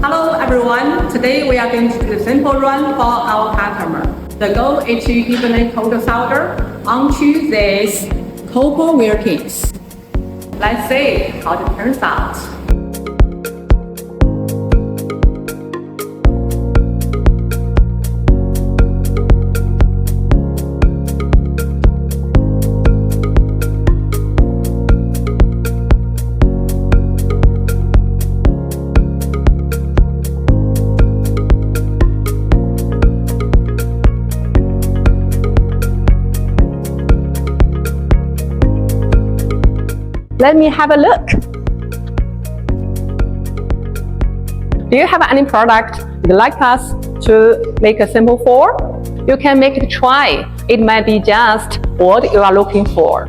Hello everyone, today we are going to do a simple run for our customer. The goal is to evenly coat the solder onto these copper workings. Let's see how it turns out. Let me have a look. Do you have any product you'd like us to make a sample for? You can make it try. It might be just what you are looking for.